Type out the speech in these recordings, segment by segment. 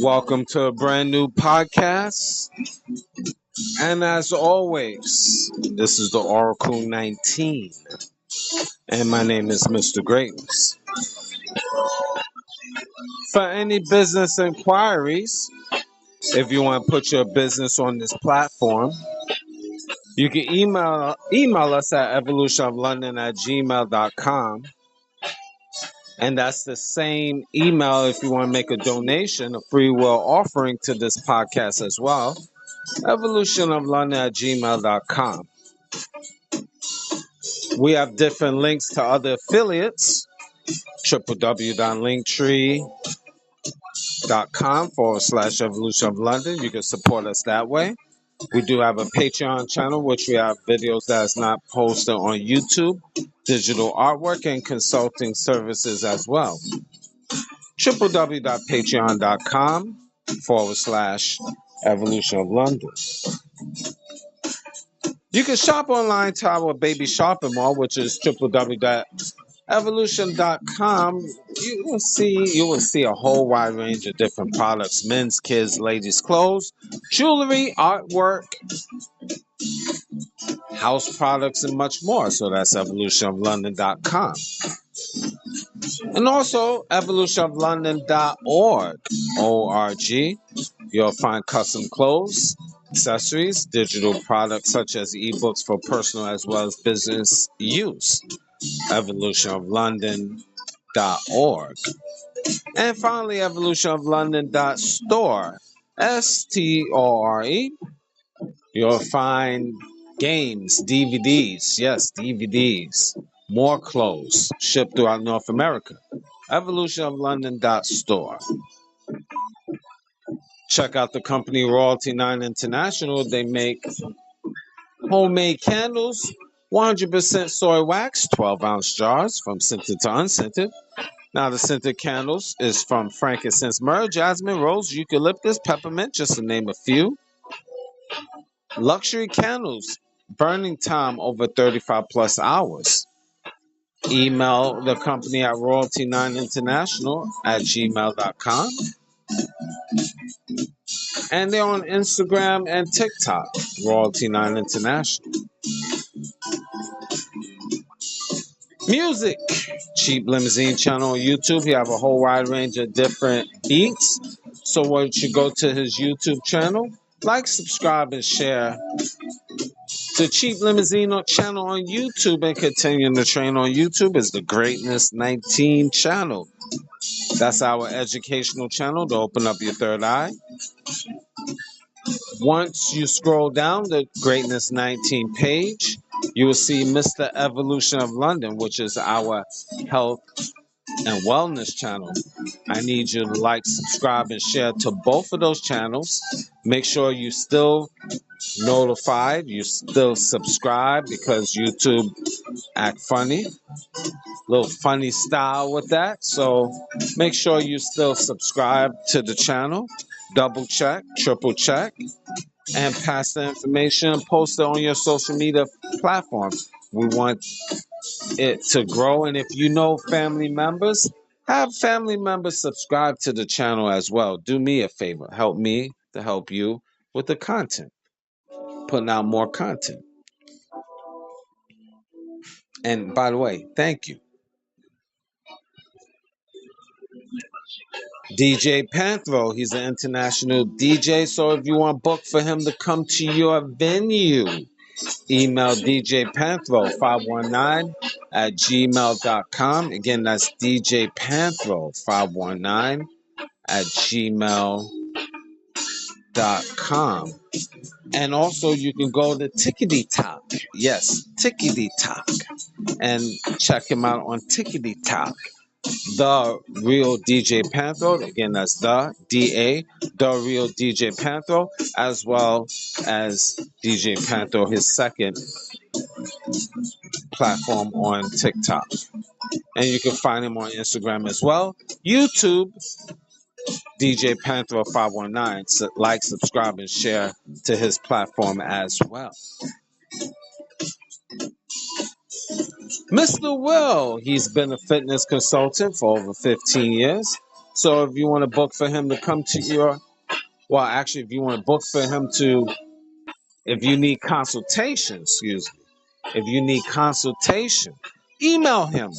Welcome to a brand new podcast. And as always, this is the Oracle 19. And my name is Mr. Greatness. For any business inquiries, if you want to put your business on this platform, you can email us at evolutionoflondon@gmail.com. And that's the same email if you want to make a donation, a free will offering to this podcast as well. evolutionoflondon@gmail.com. We have different links to other affiliates. www.linktree.com/evolution of London. You can support us that way. We do have a Patreon channel, which we have videos that's not posted on YouTube, digital artwork, and consulting services as well. www.patreon.com/evolution of London. You can shop online to our baby shopping mall, which is www.evolution.com. You will see a whole wide range of different products: men's, kids, ladies' clothes, jewelry, artwork, house products, and much more. So that's evolutionoflondon.com. And also evolutionoflondon.org. O-R-G. You'll find custom clothes, accessories, digital products such as ebooks for personal as well as business use. evolutionoflondon.org. And finally, evolutionoflondon.store. S-T-O-R-E. You'll find games, DVDs, yes, DVDs, more clothes shipped throughout North America. evolutionoflondon.store. Check out the company Royalty 9 International. They make homemade candles, 100% soy wax, 12-ounce jars from scented to unscented. Now, the scented candles is from frankincense, myrrh, jasmine, rose, eucalyptus, peppermint, just to name a few. Luxury candles, burning time over 35 plus hours. Email the company at royalty9international@gmail.com. And they're on Instagram and TikTok, Royalty9 International. Music, Cheap Limousine channel on YouTube. He have a whole wide range of different beats. So once you go to his YouTube channel, like, subscribe, and share the Cheap Limousine channel on YouTube, and continuing the train on YouTube is the Greatness 19 channel. That's our educational channel to open up your third eye. Once you scroll down the Greatness 19 page, you will see Mr. Evolution of London, which is our health and wellness channel. I need you to like, subscribe, and share to both of those channels. Make sure you still notified, you still subscribe, because YouTube act funny, little funny style with that. So make sure you still subscribe to the channel, double check, triple check, and pass the information, post it on your social media platforms. We want it to grow, and if you know family members, have family members subscribe to the channel as well. Do me a favor, help me to help you with the content, putting out more content. And by the way, thank you. DJ Panthro, he's an international DJ, so if you want to book for him to come to your venue, email DJ Panthro 519@gmail.com. Again, that's DJ Panthro 519@gmail.com. And also you can go to Tickety Talk. Yes, Tickety Talk. And check him out on Tickety Talk. The Real DJ Panther. Again, that's the DA, The Real DJ Panther, as well as DJ Panther, his second platform on TikTok. And you can find him on Instagram as well. YouTube, DJ Panther 519. So like, subscribe, and share to his platform as well. Mr. Will, he's been a fitness consultant for over 15 years. So if you want to book for him to come to your, well, actually, if you want to book for him to, if you need consultation, excuse me, if you need consultation, email him,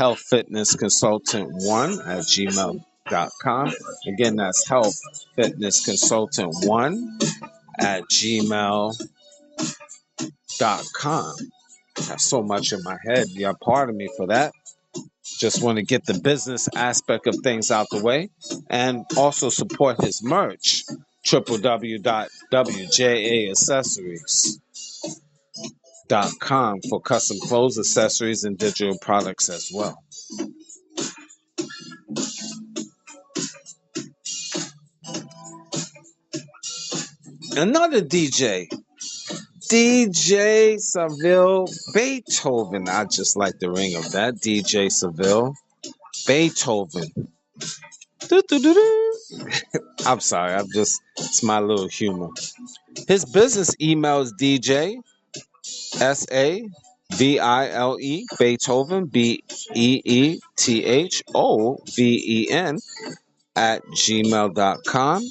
healthfitnessconsultant1@gmail.com. Again, that's healthfitnessconsultant1@gmail.com. I have so much in my head. Yeah, pardon me for that. Just want to get the business aspect of things out the way and also support his merch. www.wjaaccessories.com for custom clothes, accessories, and digital products as well. Another DJ, DJ Seville Beethoven. I just like the ring of that. DJ Seville Beethoven. I'm sorry, it's my little humor. His business email is DJ SAVILE Beethoven BEETHOVEN @gmail.com.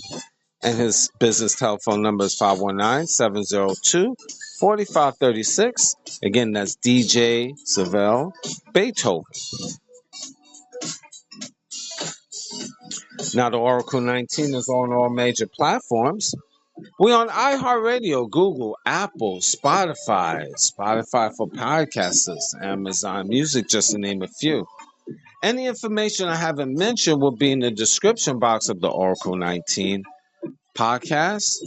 And his business telephone number is 519-702-4536. Again, that's DJ Seville Beethoven. Now, the Oracle 19 is on all major platforms. We're on iHeartRadio, Google, Apple, Spotify for podcasters, Amazon Music, just to name a few. Any information I haven't mentioned will be in the description box of the Oracle 19 podcast,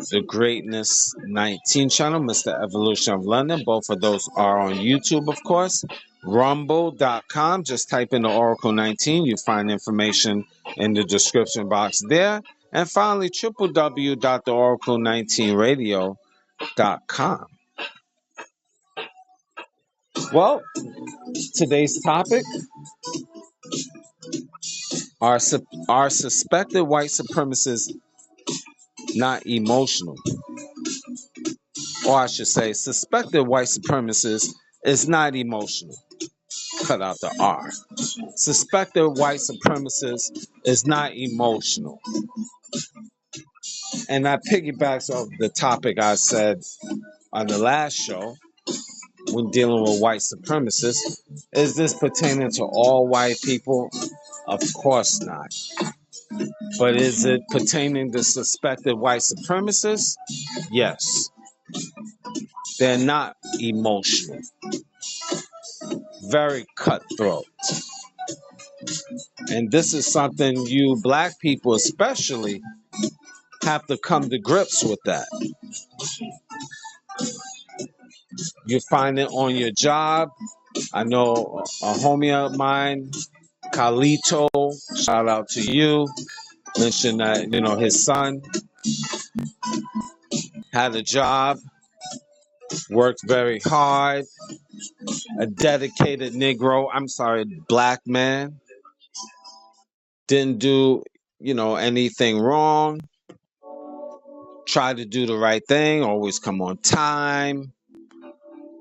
the Greatness 19 channel, Mr. Evolution of London. Both of those are on YouTube, of course. Rumble.com. Just type in the Oracle 19. You find information in the description box there. And finally, www.theoracle19radio.com. Well, today's topic, are suspected white supremacists not emotional? Or I should say, suspected white supremacists is not emotional. Cut out the R. Suspected white supremacists is not emotional. And that piggybacks off the topic I said on the last show when dealing with white supremacists. Is this pertaining to all white people? Of course not. But is it pertaining to suspected white supremacists? Yes. They're not emotional. Very cutthroat. And this is something you black people especially have to come to grips with that. You find it on your job. I know a homie of mine, Carlito, shout out to you, mentioned that, his son had a job, worked very hard, a dedicated black man, didn't do, anything wrong, tried to do the right thing, always come on time,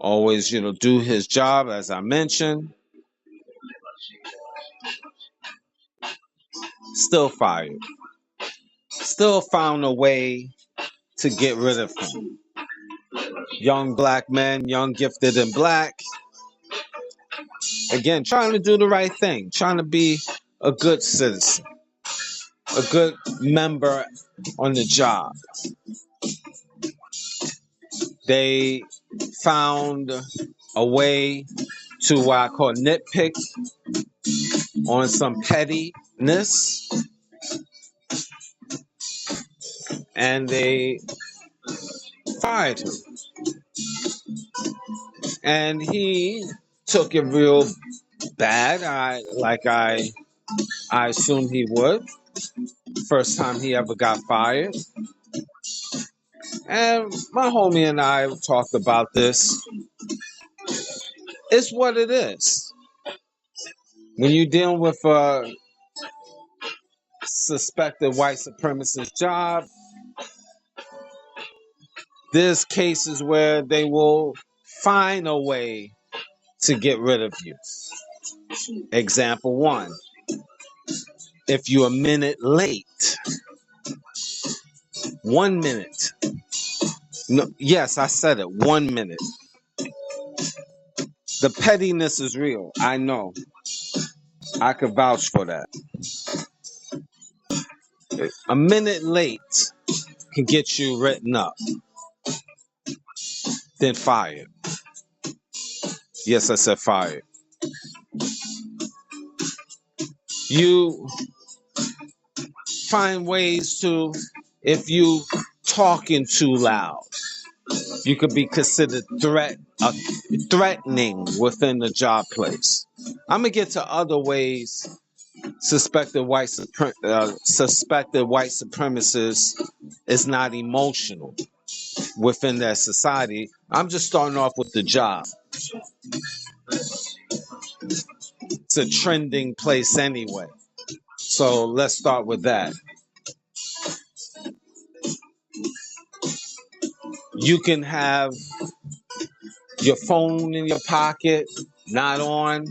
always, do his job, as I mentioned. Still fired. Still found a way to get rid of him. Young black men, young, gifted, and black. Again, trying to do the right thing, trying to be a good citizen, a good member on the job. They found a way to what I call nitpick on some pettiness, and they fired him. And he took it real bad. I assumed he would. First time he ever got fired. And my homie and I talked about this. It's what it is. When you're dealing with a suspected white supremacist job, there's cases where they will find a way to get rid of you. Example one, if you're a minute late, 1 minute. No, yes, I said it, 1 minute. The pettiness is real. I know. I could vouch for that. A minute late can get you written up, then fired. Yes, I said fired. You find ways to, if you talking too loud, you could be considered threatening within the job place. I'm gonna get to other ways suspected white supremacists is not emotional within their society. I'm just starting off with the job. It's a trending place anyway. So let's start with that. You can have your phone in your pocket, not on,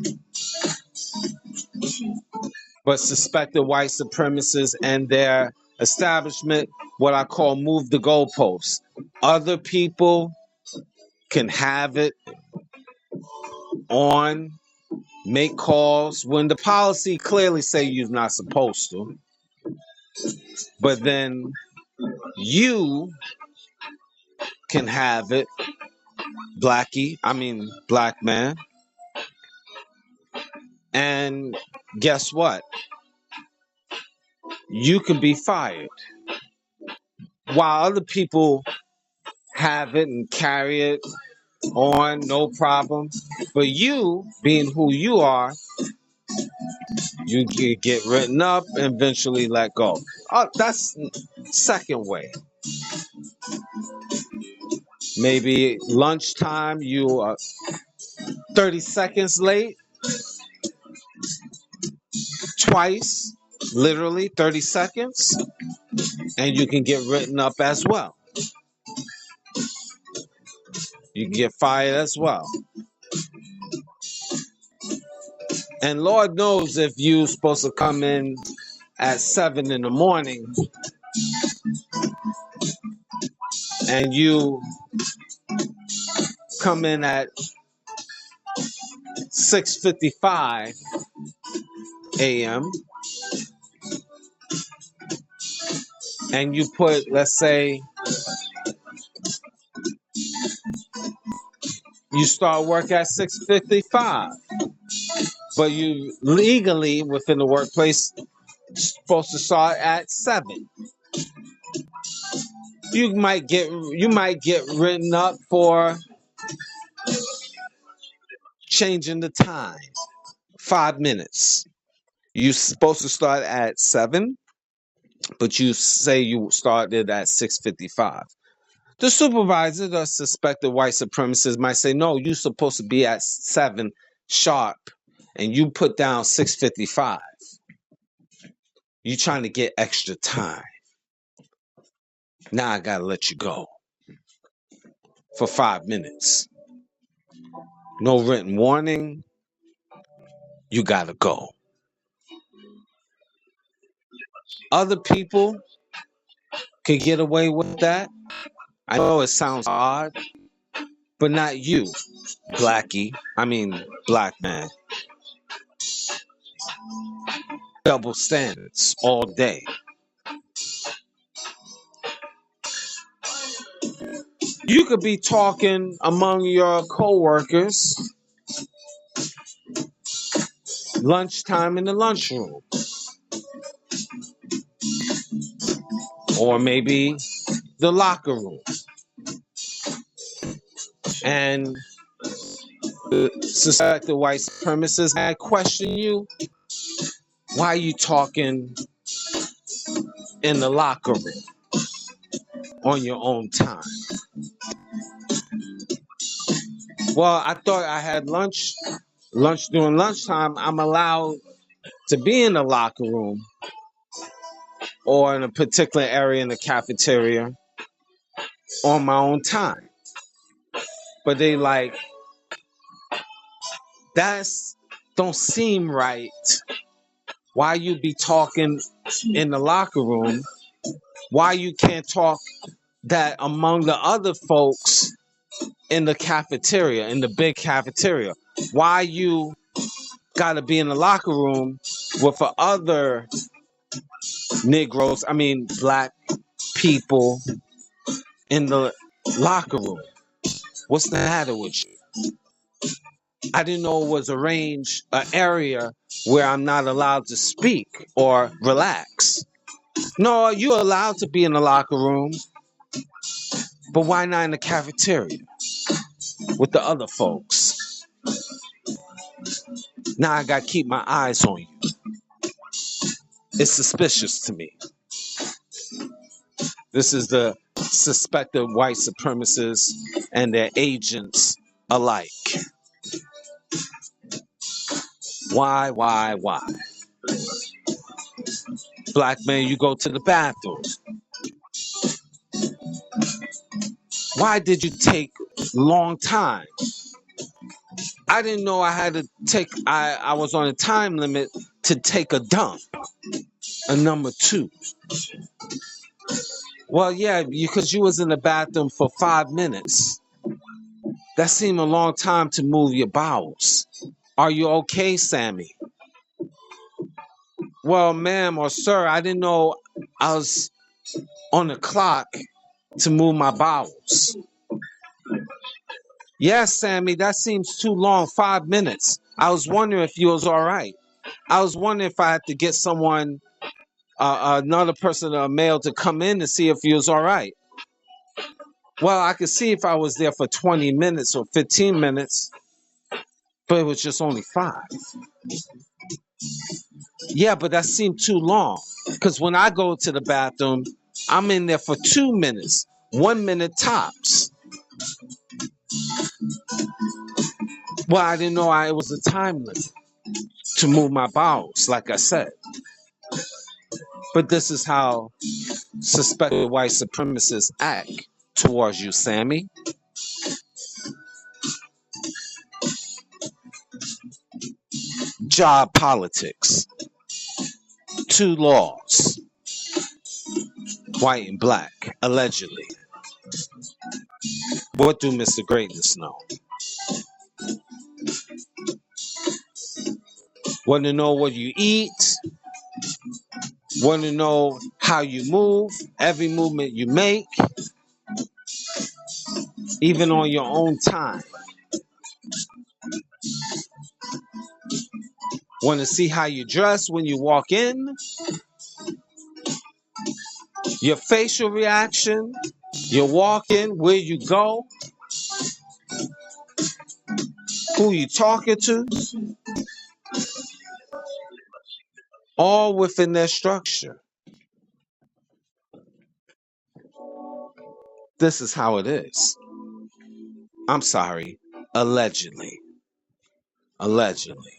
but suspected white supremacists and their establishment, what I call move the goalposts. Other people can have it on, make calls when the policy clearly say you're not supposed to. But then you can have it, black man. And guess what? You can be fired. While other people have it and carry it on, no problem. But you, being who you are, you get written up and eventually let go. That's second way. Maybe lunchtime, you are 30 seconds late, twice, literally 30 seconds, and you can get written up as well. You can get fired as well. And Lord knows if you're supposed to come in at 7 in the morning and you come in at 6:55 a.m. and you put, let's say, you start work at 6:55, but you legally within the workplace supposed to start at 7. You might get written up for changing the time 5 minutes. You're supposed to start at 7, but you say you started at 6:55. The supervisor, the suspected white supremacist, might say, no, you're supposed to be at 7 sharp, and you put down 6:55. You're trying to get extra time. Now I gotta let you go for 5 minutes. No written warning. You gotta go. Other people can get away with that. I know it sounds odd, but not you, black man. Double standards all day. You could be talking among your coworkers, lunchtime in the lunchroom, or maybe the locker room. And the suspected white supremacist, I question you, why are you talking in the locker room on your own time? Well, I thought I had lunch during lunchtime. I'm allowed to be in the locker room or in a particular area in the cafeteria on my own time. But they like, that's don't seem right. Why you be talking in the locker room? Why you can't talk that among the other folks in the cafeteria, in the big cafeteria? Why you gotta be in the locker room with the other Negroes, I mean black people in the locker room? What's the matter with you? I didn't know it was arranged an area where I'm not allowed to speak or relax. No, you're allowed to be in the locker room, but why not in the cafeteria with the other folks? Now I gotta keep my eyes on you. It's suspicious to me. This is the suspected white supremacists and their agents alike. Why? Black man, you go to the bathroom. Why did you take long time? I didn't know I had to take, I was on a time limit to take a dump. A number two. Well, yeah, because you was in the bathroom for 5 minutes. That seemed a long time to move your bowels. Are you okay, Sammy? Well, ma'am or sir, I didn't know I was on the clock to move my bowels. Yes, Sammy, that seems too long, 5 minutes. I was wondering if you was all right. I was wondering if I had to get someone, another person, a male, to come in to see if you was all right. Well, I could see if I was there for 20 minutes or 15 minutes, but it was just only 5. Yeah, but that seemed too long. Because when I go to the bathroom, I'm in there for 2 minutes, 1 minute tops. Well, I didn't know it was a time limit to move my bowels, like I said. But this is how suspected white supremacists act towards you, Sammy. Job politics. 2 laws. White and black, allegedly. What do Mr. Greatness know? Want to know what you eat? Want to know how you move? Every movement you make, even on your own time. Want to see how you dress when you walk in? Your facial reaction, your walk in, where you go, who you talking to, all within their structure. This is how it is. I'm sorry, allegedly. Allegedly.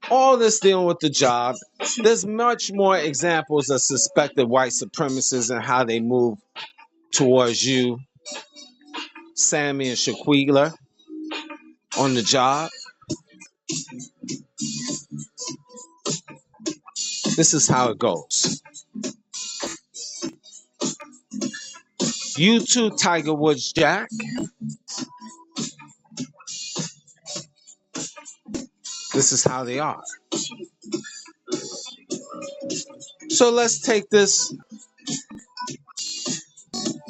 All this dealing with the job, there's much more examples of suspected white supremacists and how they move towards you, Sammy and Shaquila, on the job. This is how it goes. You too, Tiger Woods Jack. This is how they are. So let's take this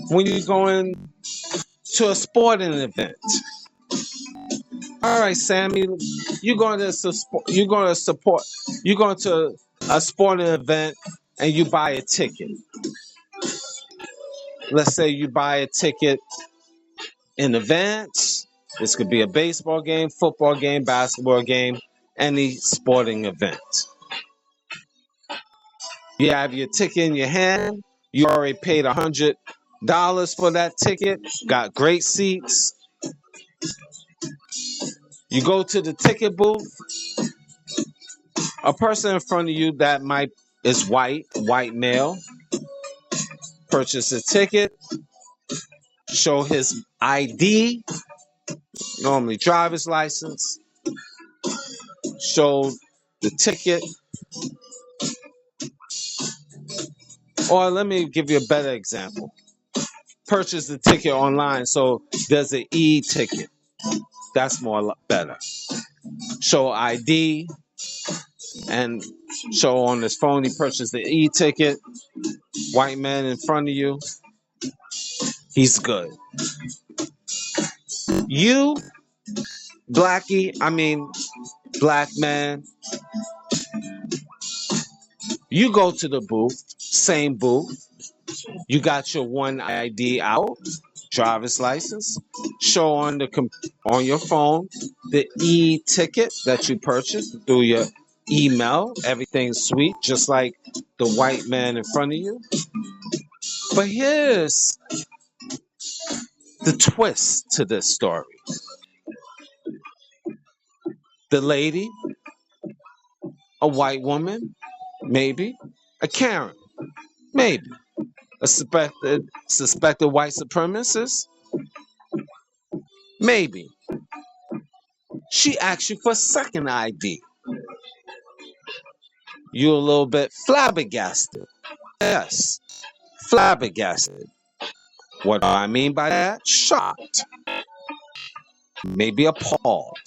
when you're going to a sporting event. All right, Sammy, you're going to a sporting event and you buy a ticket. Let's say you buy a ticket in advance. This could be a baseball game, football game, basketball game, any sporting event. You have your ticket in your hand. You already paid $100 for that ticket. Got great seats. You go to the ticket booth. A person in front of you that might is white male, purchase a ticket, show his ID, normally driver's license, show the ticket. Or let me give you a better example. Purchase the ticket online, so there's an e-ticket. That's more better. Show ID and show on his phone he purchased the e-ticket. White man in front of you, he's good. You, black man, you go to the booth, same booth. You got your one ID out, driver's license. Show on your phone the e-ticket that you purchased through your email. Everything's sweet, just like the white man in front of you. But here's the twist to this story. The lady, a white woman, maybe, a Karen, maybe, a suspected white supremacist, maybe. She asks you for second ID. You're a little bit flabbergasted. Yes, flabbergasted. What do I mean by that? Shocked. Maybe appalled.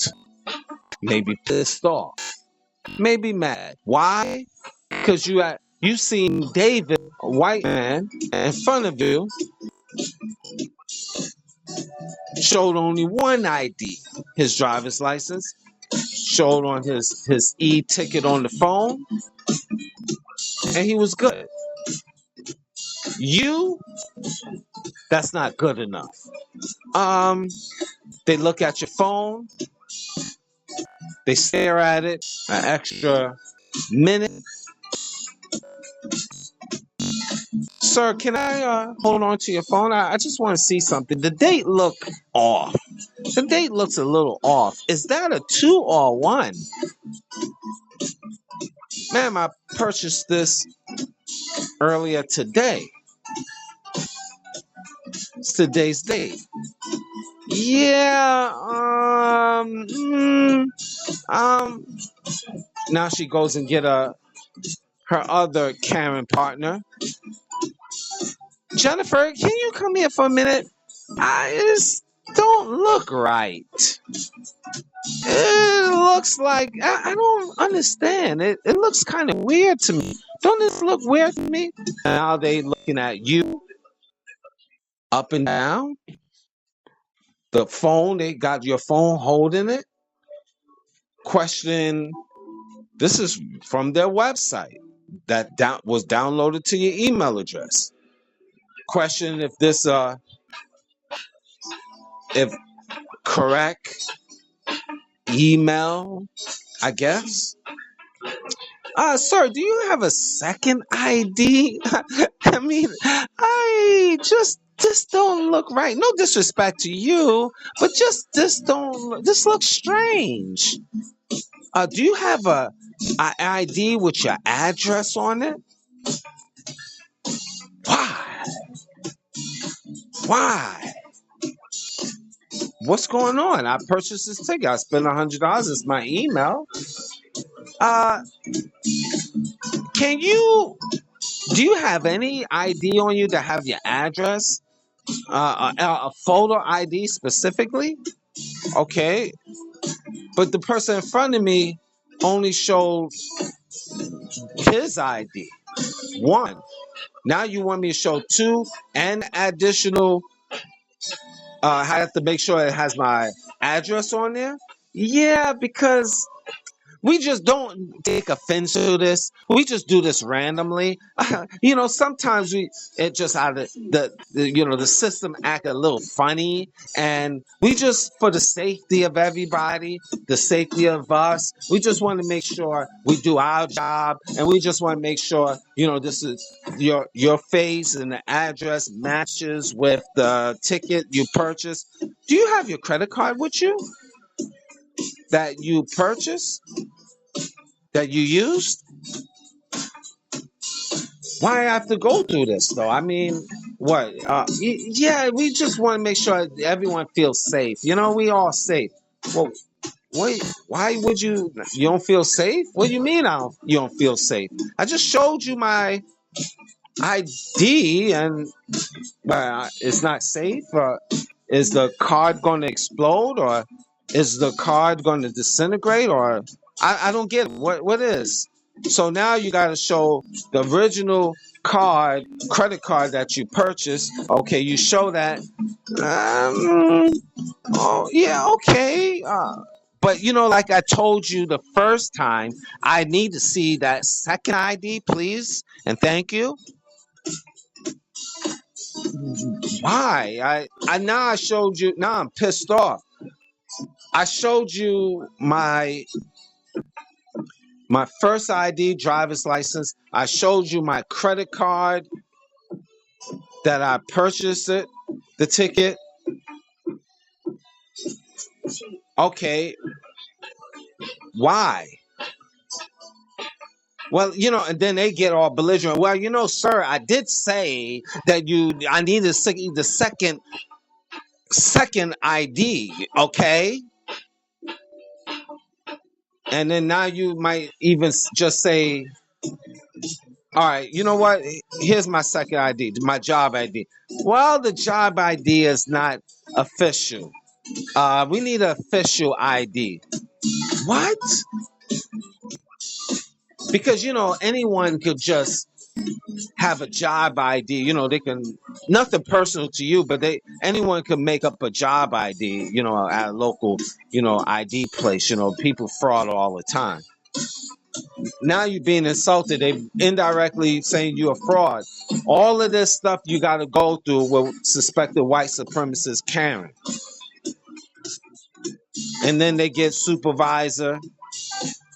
Maybe pissed off. Maybe mad. Why? Because you seen David, a white man, in front of you, showed only one ID, his driver's license, showed on his e-ticket on the phone, and he was good. You, that's not good enough. They look at your phone, they stare at it an extra minute. Sir, can I hold on to your phone? I just want to see something. The date look off. The date looks a little off. Is that a 2 or a 1? Ma'am, I purchased this earlier today. It's today's date. Yeah, now she goes and get her other Karen partner. Jennifer, can you come here for a minute? I just don't look right. It looks like I don't understand. It looks kind of weird to me. Don't this look weird to me? Now they looking at you up and down. The phone, they got your phone holding it. Question. This is from their website that was downloaded to your email address. Question if this if correct email, I guess. Sir, do you have a second ID? I mean, I just this don't look right. No disrespect to you, but just this looks strange. Do you have a ID with your address on it? Why? Why? What's going on? I purchased this ticket. I spent $100. It's my email. Do you have any ID on you that have your address? A photo ID specifically? Okay. But the person in front of me only showed his ID. 1. Now you want me to show 2 and additional. I have to make sure it has my address on there. Yeah, because We just don't take offense to this. We just do this randomly. Sometimes it just out of the system act a little funny, and we just, for the safety of everybody, the safety of us, we just want to make sure we do our job, and we just want to make sure this is your face and the address matches with the ticket you purchased. Do you have your credit card with you that you purchased, that you used? Why I have to go through this though? I mean, what? Yeah, we just want to make sure everyone feels safe. We all safe. Well, wait, why would you don't feel safe? What do you mean you don't feel safe? I just showed you my ID, and it's not safe. Is the card going to explode, or is the card going to disintegrate, or I don't get it. What is? So now you got to show the original credit card that you purchased. Okay, you show that. Um, oh yeah, okay. But like I told you the first time, I need to see that second ID, please, and thank you. Why? I now I showed you. Now I'm pissed off. I showed you my first ID, driver's license. I showed you my credit card that I purchased the ticket. Okay, why? Well, and then they get all belligerent. Well, sir, I did say that I need the second ID, okay? And then now you might even just say, all right, you know what? Here's my second ID, my job ID. Well, the job ID is not official. We need an official ID. What? Because anyone could just have a job ID. They can, nothing personal to you, but anyone can make up a job ID. At a local ID place. People fraud all the time. Now you're being insulted. They indirectly saying you're a fraud. All of this stuff you got to go through with suspected white supremacist Karen, and then they get supervisor,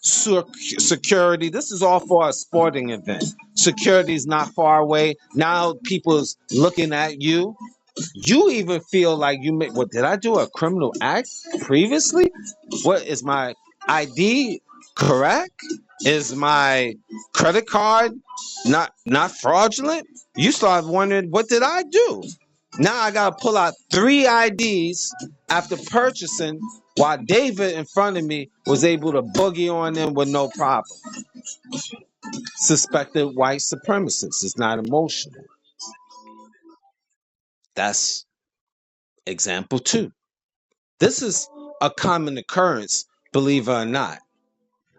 security. This is all for a sporting event. Security is not far away. Now people's looking at you. You even feel like you make. What, did I do a criminal act previously? What is my ID correct? Is my credit card not fraudulent? You start wondering, what did I do? Now I gotta pull out 3 IDs after purchasing, while David in front of me was able to boogie on them with no problem. Suspected white supremacist is not emotional. That's example 2. This is a common occurrence, believe it or not.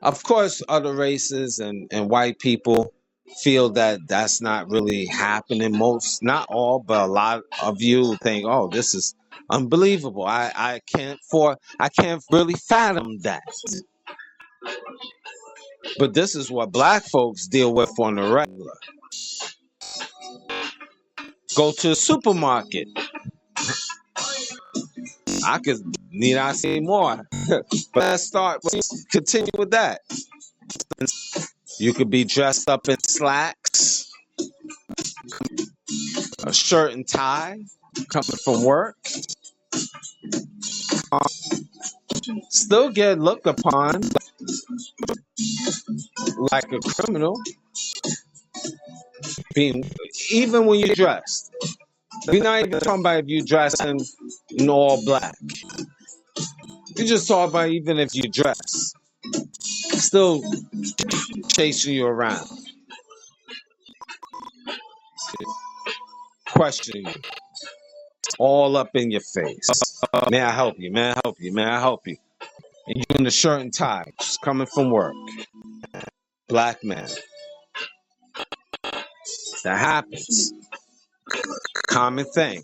Of course, other races and white people feel that that's not really happening. Most, not all, but a lot of you think, "Oh, this is unbelievable. I can't really fathom that." But this is what black folks deal with on the regular. Go to the supermarket. I could need I say more, but let's continue with that. You could be dressed up in slacks, a shirt and tie, coming from work. Still get looked upon like a criminal, even when you're dressed. We're not even talking about if you dress in all black. You just talk about even if you dress, still chasing you around, questioning you, all up in your face. May I help you? May I help you? May I help you? And you in the shirt and tie, just coming from work. Black man. That happens. Common thing.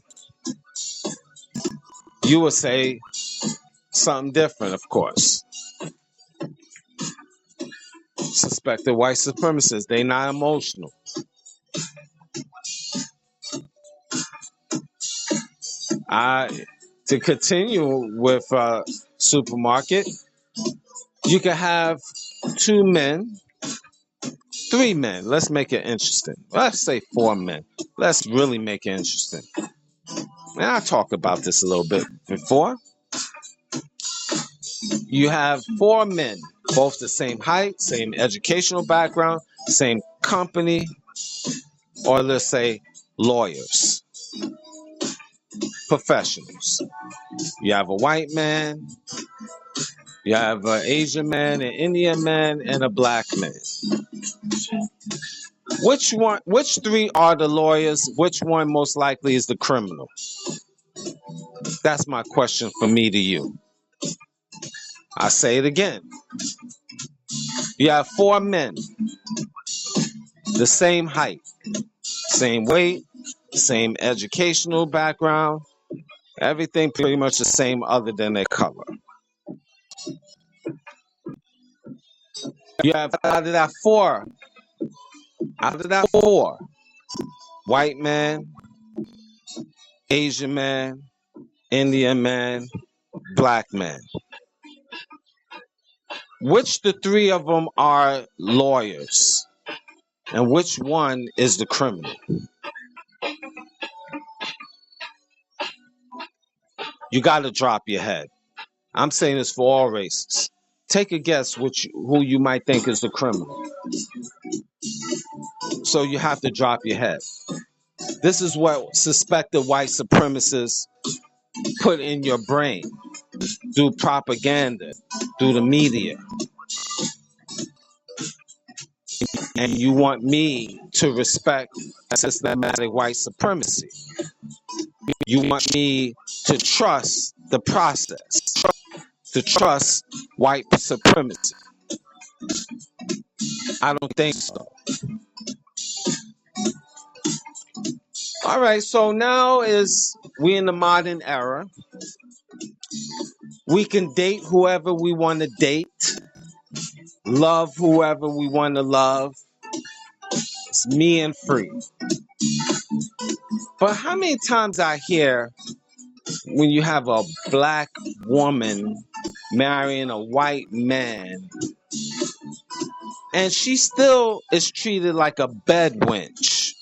You would say something different, of course. suspected white supremacists. They not emotional. To continue with supermarket, you can have 2 men, 3 men. Let's make it interesting. Let's say 4 men. Let's really make it interesting. And I talked about this a little bit before. You have 4 men, both the same height, same educational background, same company, or let's say lawyers, professionals. You have a white man, you have an Asian man, an Indian man, and a black man. Which 3 are the lawyers? Which one most likely is the criminal? That's my question from me to you. I say it again. You have 4 men, the same height, same weight, same educational background, everything pretty much the same other than their color. You have out of that four, white man, Asian man, Indian man, black man. Which the 3 of them are lawyers? And which one is the criminal? You got to drop your head. I'm saying this for all races. Take a guess who you might think is the criminal. So you have to drop your head. This is what suspected white supremacists put in your brain through propaganda, through the media. And you want me to respect systematic white supremacy. You want me to trust the process, to trust white supremacy. I don't think so. All right, so now we in the modern era. We can date whoever we want to date, love whoever we want to love. It's me and free. But how many times I hear when you have a black woman marrying a white man and she still is treated like a bed wench?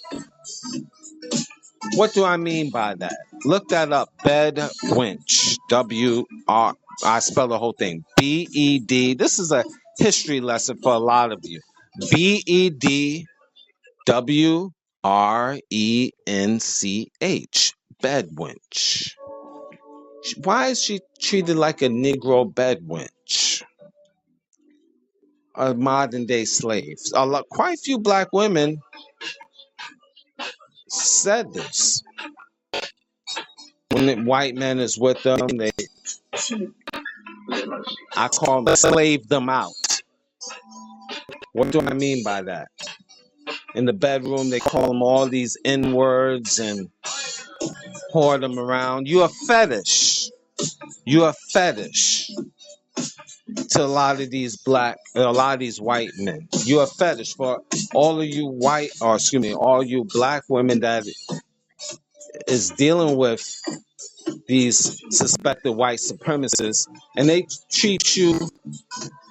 What do I mean by that? Look that up. Bed wench. W-R. I spell the whole thing. B-E-D. This is a history lesson for a lot of you. B-E-D-W-R-E-N-C-H. Bed wench. Why is she treated like a Negro bed wench? A modern day slave. Quite a few black women said this. When the white man is with them, I call them slave them out. What do I mean by that? In the bedroom, they call them all these N-words and whore them around. You a fetish. You a fetish to a lot of these white men. You a fetish for all of you all you black women that is dealing with these suspected white supremacists, and they treat you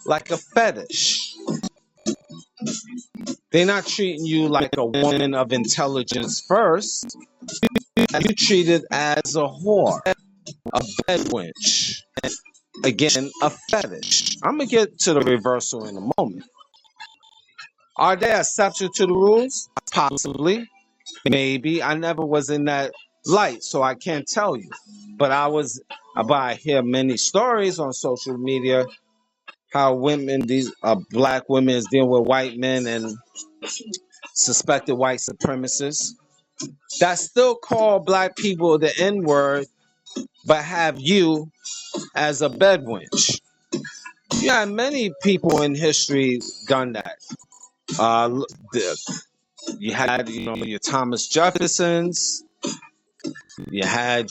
like a fetish. They're not treating you like a woman of intelligence first. You treated as a whore, a bed wench. Again, a fetish. I'm going to get to the reversal in a moment. Are there exceptions to the rules? Possibly. Maybe. I never was in that light, so I can't tell you. But I hear many stories on social media how these black women is dealing with white men and suspected white supremacists that still call black people the N-word, but have you as a bed wench. Yeah, many people in history done that. You had, your Thomas Jeffersons. You had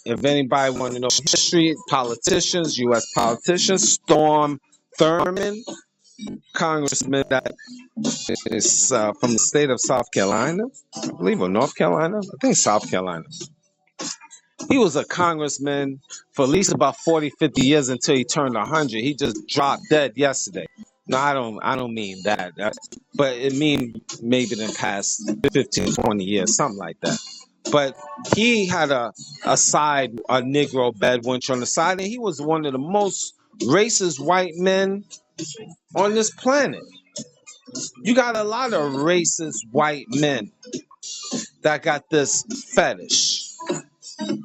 if anybody want to know history, politicians, U.S. politicians, Storm Thurmond. congressman that is from the state of South Carolina, I believe, or North Carolina. I think South Carolina. He was a congressman for at least about 40, 50 years until he turned 100. He just dropped dead yesterday. No, I don't mean that. But it mean maybe in the past 15, 20 years, something like that. But he had a Negro bedwench on the side, and he was one of the most racist white men on this planet. You got a lot of racist white men that got this fetish.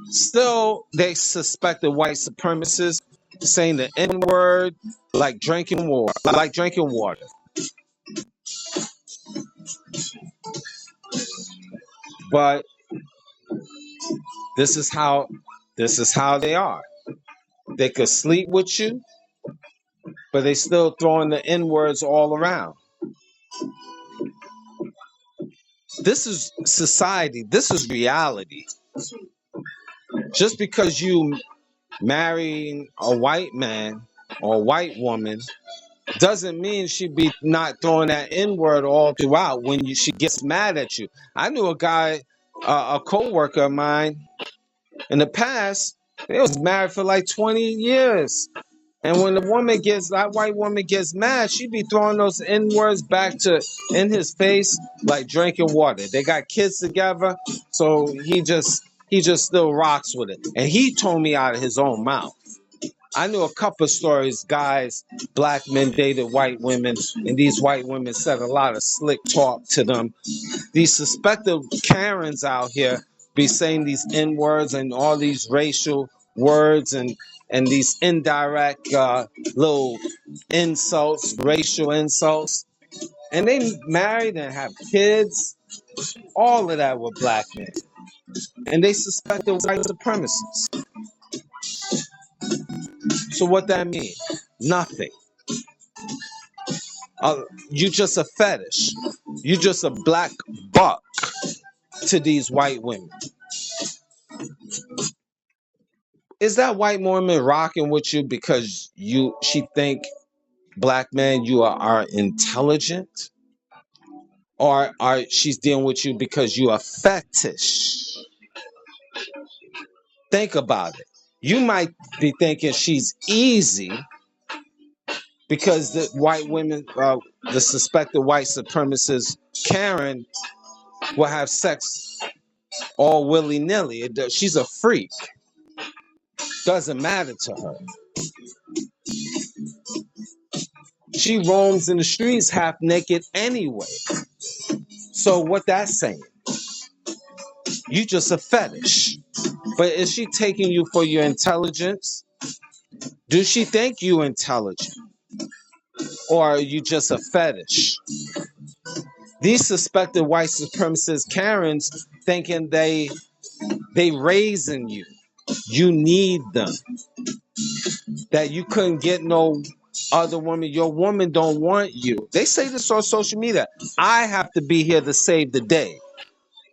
Still, they suspected white supremacists saying the N word like drinking water, But this is how they are. They could sleep with you, but they still throwing the N words all around. This is society. This is reality. Just because you marrying a white man or a white woman doesn't mean she be not throwing that N word all throughout when she gets mad at you. I knew a guy, a co-worker of mine in the past. They was married for like 20 years. And when that white woman gets mad, she be throwing those N words back in his face like drinking water. They got kids together, so he just still rocks with it. And he told me out of his own mouth. I knew a couple of stories, guys, black men dated white women, and these white women said a lot of slick talk to them. These suspected Karens out here be saying these N words and all these racial words and these indirect little insults, racial insults. And they married and have kids, all of that with black men. And they suspected white supremacists. So what that mean? Nothing. You just a fetish. You just a black buck to these white women. Is that white woman rocking with you because she think black men you are intelligent? Or she's dealing with you because you are fetish? Think about it. You might be thinking she's easy because the white women, the suspected white supremacist Karen, will have sex all willy-nilly. She's a freak. Doesn't matter to her. She roams in the streets half naked anyway. So what that's saying? You just a fetish. But is she taking you for your intelligence? Does she think you intelligent? Or are you just a fetish? These suspected white supremacist Karens thinking they raising you. You need them. That you couldn't get no other woman. Your woman don't want you. They say this on social media. I have to be here to save the day,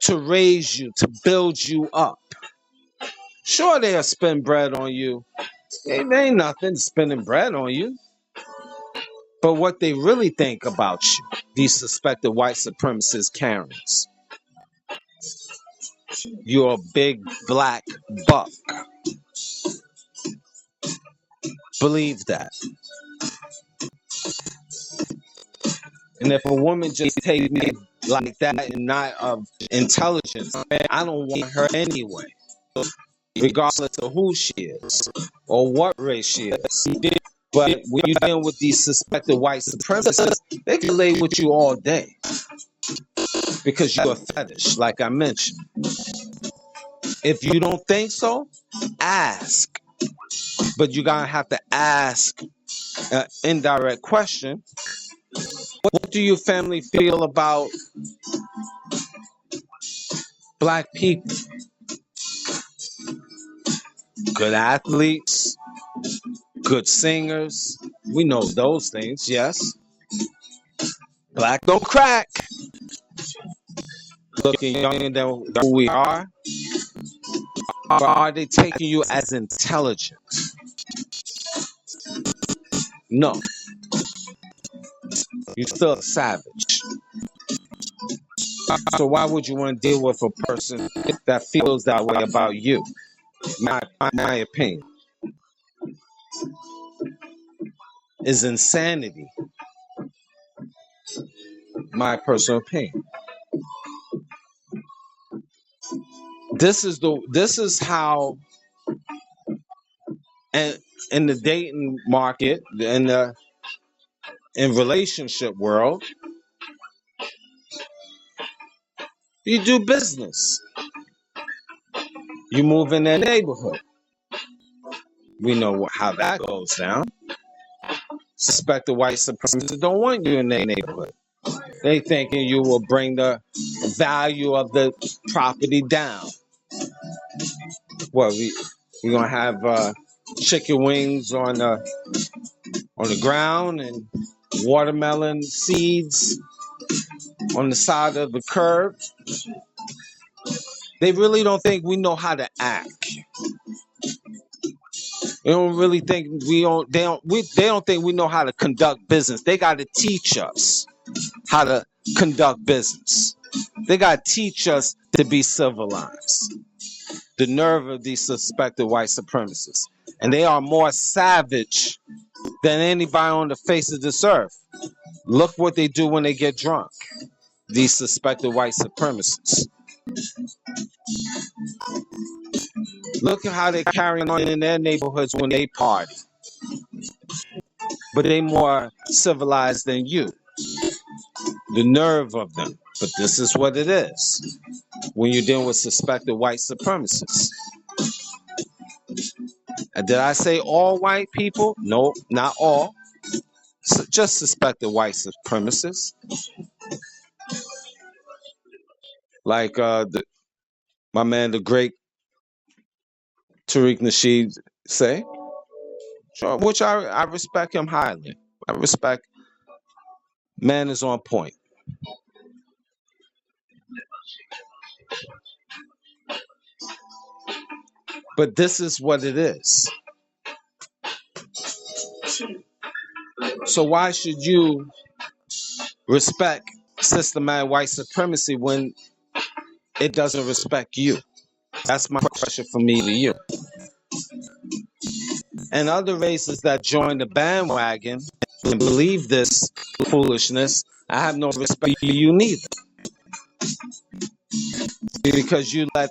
to raise you, to build you up. Sure, they'll spend bread on you. It ain't nothing spending bread on you. But what they really think about you, these suspected white supremacist Karens, you're a big black buck. Believe that. And if a woman just takes me like that and not of intelligence, I don't want her anyway, regardless of who she is or what race she is. But when you're dealing with these suspected white supremacists, they can lay with you all day because you're a fetish, like I mentioned. If you don't think so, ask. But you're going to have to ask an indirect question. What do your family feel about black people? Good athletes, good singers. We know those things, yes. Black don't crack. Looking younger than who we are. Or are they taking you as intelligent? No. You're still a savage. So why would you want to deal with a person that feels that way about you? My opinion is insanity. My personal opinion. This is how, and in the dating market, in relationship world, you do business. You move in their neighborhood. We know how that goes down. Suspected white supremacists don't want you in their neighborhood. They thinking you will bring the value of the property down. Well, we're gonna have chicken wings on the ground and watermelon seeds on the side of the curb. They really don't think we know how to act. They don't really think they don't think we know how to conduct business. They got to teach us how to conduct business. They got to teach us to be civilized. The nerve of these suspected white supremacists. And they are more savage than anybody on the face of this earth. Look what they do when they get drunk. These suspected white supremacists. Look at how they're carrying on in their neighborhoods when they party. But they more civilized than you. The nerve of them. But this is what it is when you're dealing with suspected white supremacists. And did I say all white people? No, not all. Just suspected white supremacists. Like my man, the great Tariq Nasheed say, which I respect him highly. I respect, man is on point. But this is what it is. So why should you respect systematic white supremacy when it doesn't respect you? That's my question from me to you. And other races that join the bandwagon and believe this foolishness, I have no respect for you neither. Because you let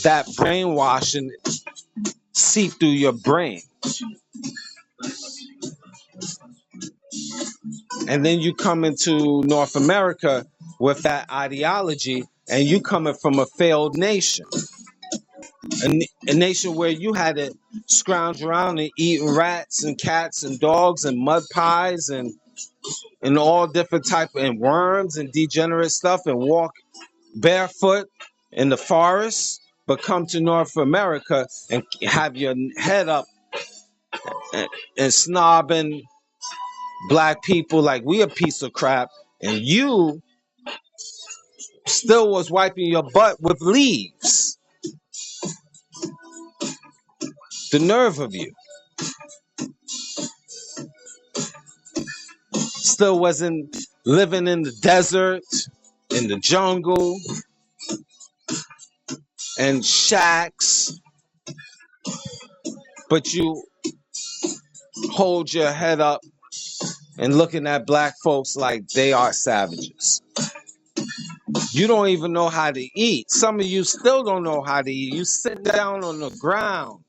that brainwashing seep through your brain. And then you come into North America with that ideology, and you coming from a failed nation. A nation where you had to scrounge around and eat rats and cats and dogs and mud pies and all different type and worms and degenerate stuff and walk barefoot in the forest, but come to North America and have your head up and snobbing black people like we a piece of crap, and you still was wiping your butt with leaves. The nerve of you. Still wasn't living in the desert, in the jungle, and shacks, but you hold your head up and looking at black folks like they are savages. You don't even know how to eat. Some of you still don't know how to eat. You sit down on the ground.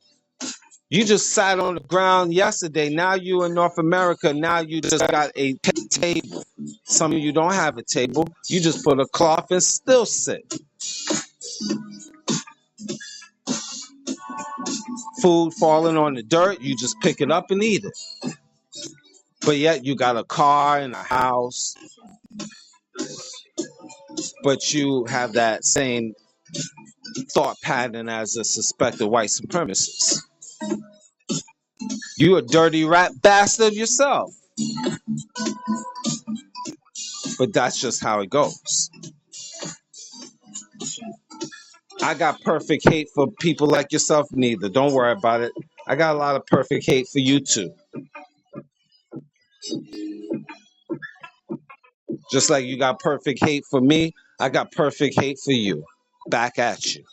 You just sat on the ground yesterday. Now you in North America. Now you just got a table. Some of you don't have a table. You just put a cloth and still sit. Food falling on the dirt, you just pick it up and eat it. But yet you got a car and a house. But you have that same thought pattern as a suspected white supremacist. You a dirty rat bastard yourself. But that's just how it goes. I got perfect hate for people like yourself neither. Don't worry about it. I got a lot of perfect hate for you too. Just like you got perfect hate for me, I got perfect hate for you. Back at you.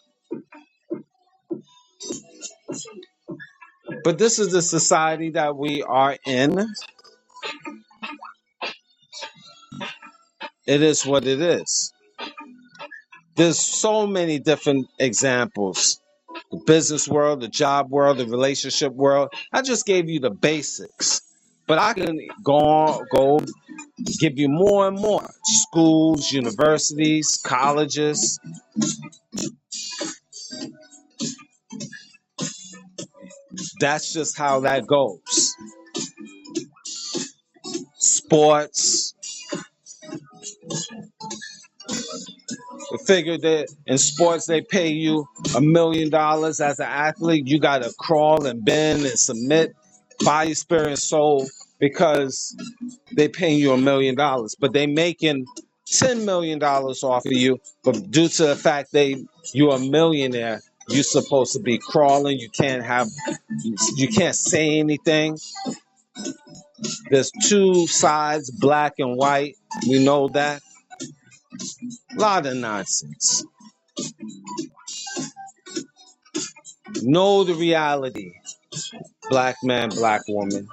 But this is the society that we are in. It is what it is. There's so many different examples. The business world, the job world, the relationship world. I just gave you the basics. But I can go give you more and more. Schools, universities, colleges. That's just how that goes. Sports. I figure that in sports they pay you $1 million as an athlete. You gotta crawl and bend and submit, body, spirit, and soul, because they paying you $1 million. But they making $10 million off of you. But due to the fact you're a millionaire, you're supposed to be crawling. You can't say anything. There's two sides, black and white. We know that. A lot of nonsense. Know the reality, black man, black woman.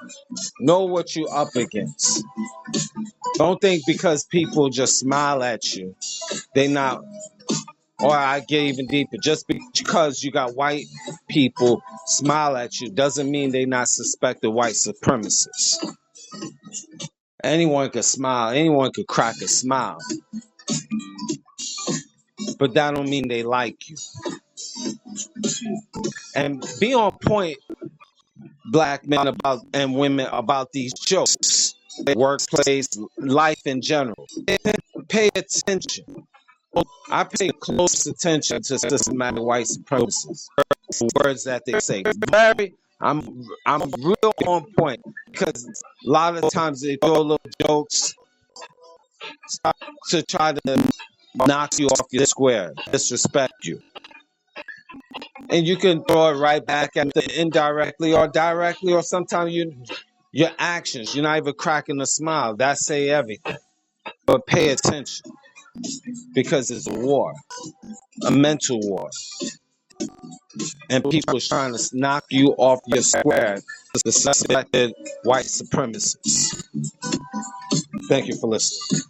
Know what you're up against. Don't think because people just smile at you, they not, or I get even deeper, just because you got white people smile at you doesn't mean they not suspected white supremacists. Anyone could smile, anyone could crack a smile, but that don't mean they like you. And be on point, black men about and women, about these jokes, workplace, life in general. Pay attention. I pay close attention to systematic white supremacists. Words that they say. I'm real on point because a lot of times they throw little jokes to try to knock you off your square, disrespect you. And you can throw it right back at them indirectly or directly, or sometimes your actions, you're not even cracking a smile. That say everything. But pay attention because it's a war, a mental war. And people are trying to knock you off your square, the suspected white supremacists. Thank you for listening.